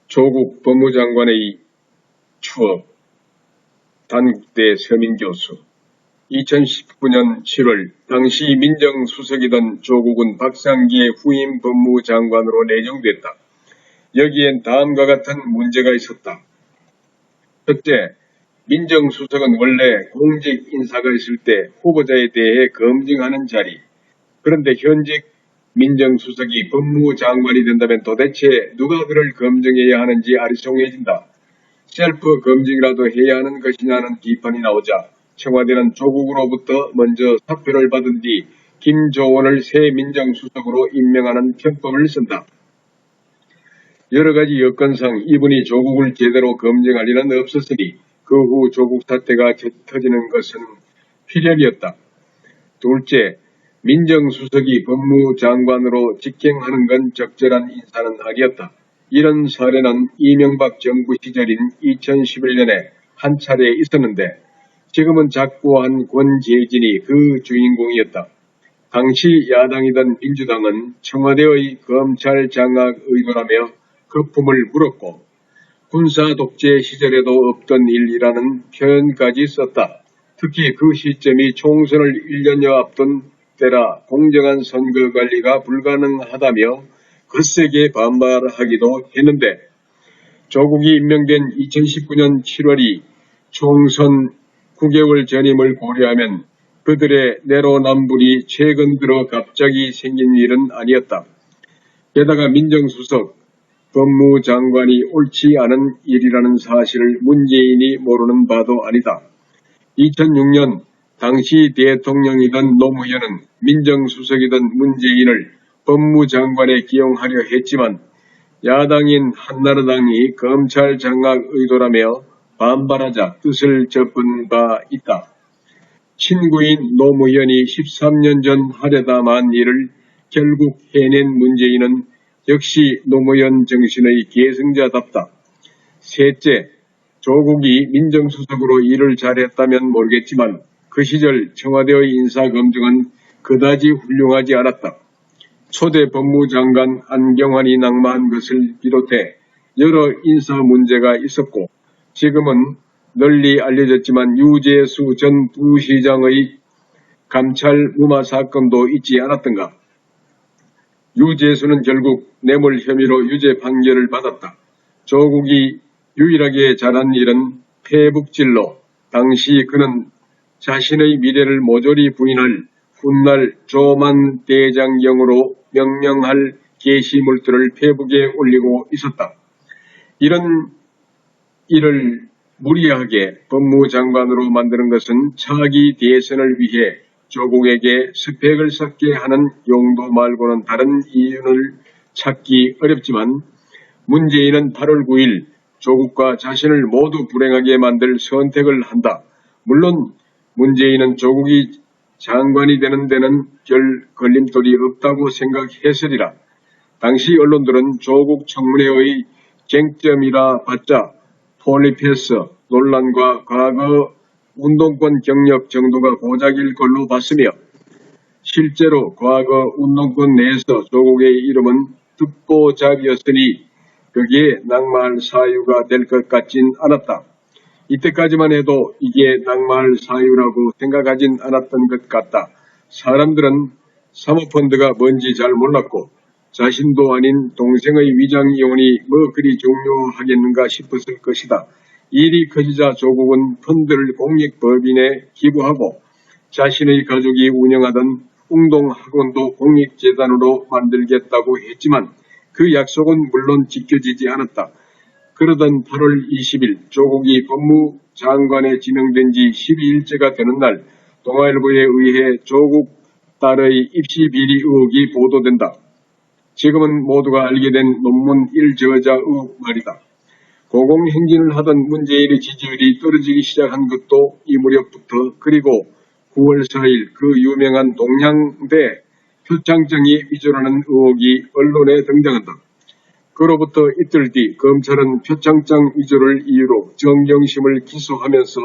조국 법무장관의 추억, 단국대 서민 교수. 2019년 7월 당시 민정수석이던 조국은 박상기의 후임 법무장관으로 내정됐다. 여기엔 다음과 같은 문제가 있었다. 첫째, 민정수석은 원래 공직 인사가 있을 때 후보자에 대해 검증하는 자리. 그런데 현직 민정수석이 법무장관이 된다면 도대체 누가 그를 검증해야 하는지 아리송해진다. 셀프 검증이라도 해야 하는 것이냐는 비판이 나오자 청와대는 조국으로부터 먼저 사표를 받은 뒤 김조원을 새 민정수석으로 임명하는 편법을 쓴다. 여러 가지 여건상 이분이 조국을 제대로 검증할 리는 없었으니 그 후 조국 사태가 터지는 것은 필연이었다. 둘째, 민정수석이 법무장관으로 직행하는 건 적절한 인사는 아니었다. 이런 사례는 이명박 정부 시절인 2011년에 한 차례 있었는데 지금은 작고한 권재진이 그 주인공이었다. 당시 야당이던 민주당은 청와대의 검찰 장악 의도라며 거품을 물었고 군사 독재 시절에도 없던 일이라는 표현까지 썼다. 특히 그 시점이 총선을 1년여 앞둔 때라 공정한 선거 관리가 불가능하다며 거세게 반발하기도 했는데 조국이 임명된 2019년 7월이 총선 9개월 전임을 고려하면 그들의 내로남불이 최근 들어 갑자기 생긴 일은 아니었다. 게다가 민정수석, 법무장관이 옳지 않은 일이라는 사실을 문재인이 모르는 바도 아니다. 2006년 당시 대통령이던 노무현은 민정수석이던 문재인을 법무장관에 기용하려 했지만 야당인 한나라당이 검찰 장악 의도라며 반발하자 뜻을 접은 바 있다. 친구인 노무현이 13년 전 하려다 만 일을 결국 해낸 문재인은 역시 노무현 정신의 계승자답다. 셋째, 조국이 민정수석으로 일을 잘했다면 모르겠지만 그 시절 청와대의 인사검증은 그다지 훌륭하지 않았다. 초대 법무장관 안경환이 낙마한 것을 비롯해 여러 인사 문제가 있었고 지금은 널리 알려졌지만 유재수 전 부시장의 감찰 무마 사건도 있지 않았던가. 유재수는 결국 뇌물 혐의로 유죄 판결을 받았다. 조국이 유일하게 잘한 일은 패북질로 당시 그는 자신의 미래를 모조리 부인할 훗날 조만 대장경으로 명명할 게시물들을 페북에 올리고 있었다. 이런 일을 무리하게 법무장관으로 만드는 것은 차기 대선을 위해 조국에게 스펙을 쌓게 하는 용도 말고는 다른 이유를 찾기 어렵지만 문재인은 8월 9일 조국과 자신을 모두 불행하게 만들 선택을 한다. 물론 문재인은 조국이 장관이 되는 데는 별 걸림돌이 없다고 생각했으리라. 당시 언론들은 조국 청문회의 쟁점이라 봤자 폴리페스 논란과 과거 운동권 경력 정도가 고작일 걸로 봤으며 실제로 과거 운동권 내에서 조국의 이름은 듣보잡이었으니 거기에 낙마할 사유가 될 것 같진 않았다. 이때까지만 해도 이게 낙마할 사유라고 생각하진 않았던 것 같다. 사람들은 사모펀드가 뭔지 잘 몰랐고 자신도 아닌 동생의 위장 이혼이 뭐 그리 중요하겠는가 싶었을 것이다. 일이 커지자 조국은 펀드를 공익법인에 기부하고 자신의 가족이 운영하던 웅동학원도 공익재단으로 만들겠다고 했지만 그 약속은 물론 지켜지지 않았다. 그러던 8월 20일 조국이 법무장관에 지명된 지 12일째가 되는 날 동아일보에 의해 조국 딸의 입시 비리 의혹이 보도된다. 지금은 모두가 알게 된 논문 1저자 의혹 말이다. 고공행진을 하던 문재인의 지지율이 떨어지기 시작한 것도 이 무렵부터 그리고 9월 4일 그 유명한 동향대 표창장이 위조라는 의혹이 언론에 등장한다. 그로부터 이틀 뒤 검찰은 표창장 위조를 이유로 정경심을 기소하면서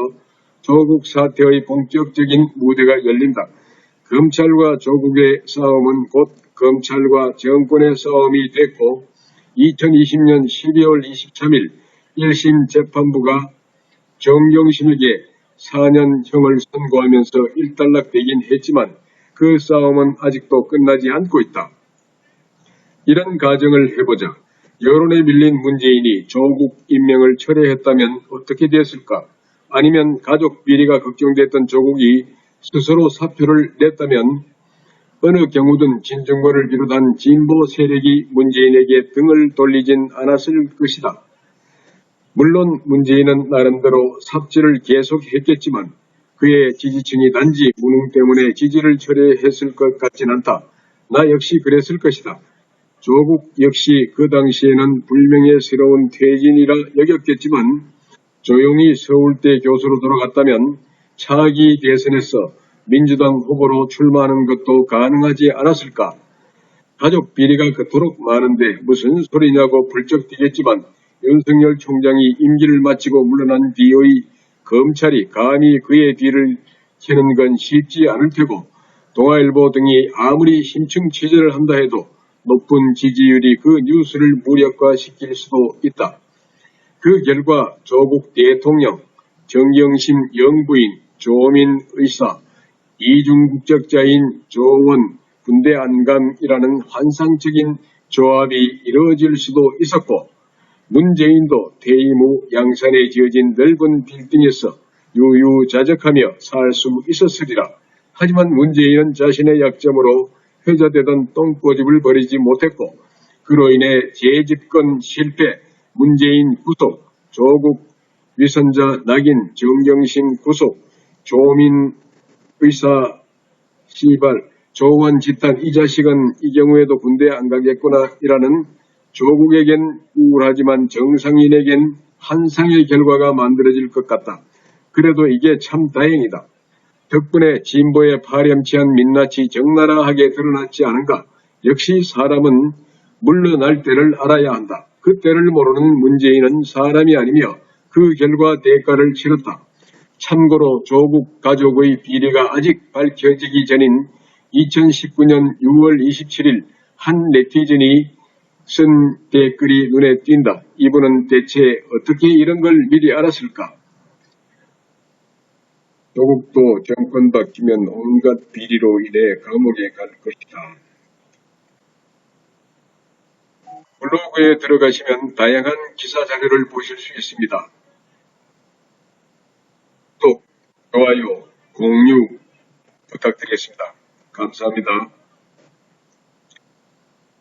조국 사태의 본격적인 무대가 열린다. 검찰과 조국의 싸움은 곧 검찰과 정권의 싸움이 됐고 2020년 12월 23일 1심 재판부가 정경심에게 4년형을 선고하면서 일단락되긴 했지만 그 싸움은 아직도 끝나지 않고 있다. 이런 가정을 해보자. 여론에 밀린 문재인이 조국 임명을 철회했다면 어떻게 됐을까? 아니면 가족 비리가 걱정됐던 조국이 스스로 사표를 냈다면 어느 경우든 진중권을 비롯한 진보 세력이 문재인에게 등을 돌리진 않았을 것이다. 물론 문재인은 나름대로 삽질을 계속했겠지만 그의 지지층이 단지 무능 때문에 지지를 철회했을 것 같진 않다. 나 역시 그랬을 것이다. 조국 역시 그 당시에는 불명예스러운 퇴진이라 여겼겠지만 조용히 서울대 교수로 돌아갔다면 차기 대선에서 민주당 후보로 출마하는 것도 가능하지 않았을까? 가족 비리가 그토록 많은데 무슨 소리냐고 불쩍 뛰겠지만 윤석열 총장이 임기를 마치고 물러난 뒤의 검찰이 감히 그의 뒤를 캐는 건 쉽지 않을 테고 동아일보 등이 아무리 심층 취재를 한다 해도 높은 지지율이 그 뉴스를 무력화시킬 수도 있다. 그 결과 조국 대통령, 정경심 영부인, 조민 의사, 이중 국적자인 조원, 군대 안감이라는 환상적인 조합이 이루어질 수도 있었고 문재인도 퇴임 후 양산에 지어진 넓은 빌딩에서 유유자적하며 살 수 있었으리라. 하지만 문재인은 자신의 약점으로 회자되던 똥꼬집을 버리지 못했고 그로 인해 재집권 실패, 문재인 구속, 조국 위선자 낙인, 정경심 구속, 조민 의사 시발, 조원 집단 이 자식은 이 경우에도 군대 안 가겠구나 이라는 조국에겐 우울하지만 정상인에겐 환상의 결과가 만들어질 것 같다. 그래도 이게 참 다행이다. 덕분에 진보의 파렴치한 민낯이 적나라하게 드러났지 않은가. 역시 사람은 물러날 때를 알아야 한다. 그 때를 모르는 문재인은 사람이 아니며 그 결과 대가를 치렀다. 참고로 조국 가족의 비리가 아직 밝혀지기 전인 2019년 6월 27일 한 네티즌이 쓴 댓글이 눈에 띈다. 이분은 대체 어떻게 이런 걸 미리 알았을까? 조국도 정권 바뀌면 온갖 비리로 인해 감옥에 갈 것이다. 블로그에 들어가시면 다양한 기사 자료를 보실 수 있습니다. 구독, 좋아요, 공유 부탁드리겠습니다. 감사합니다.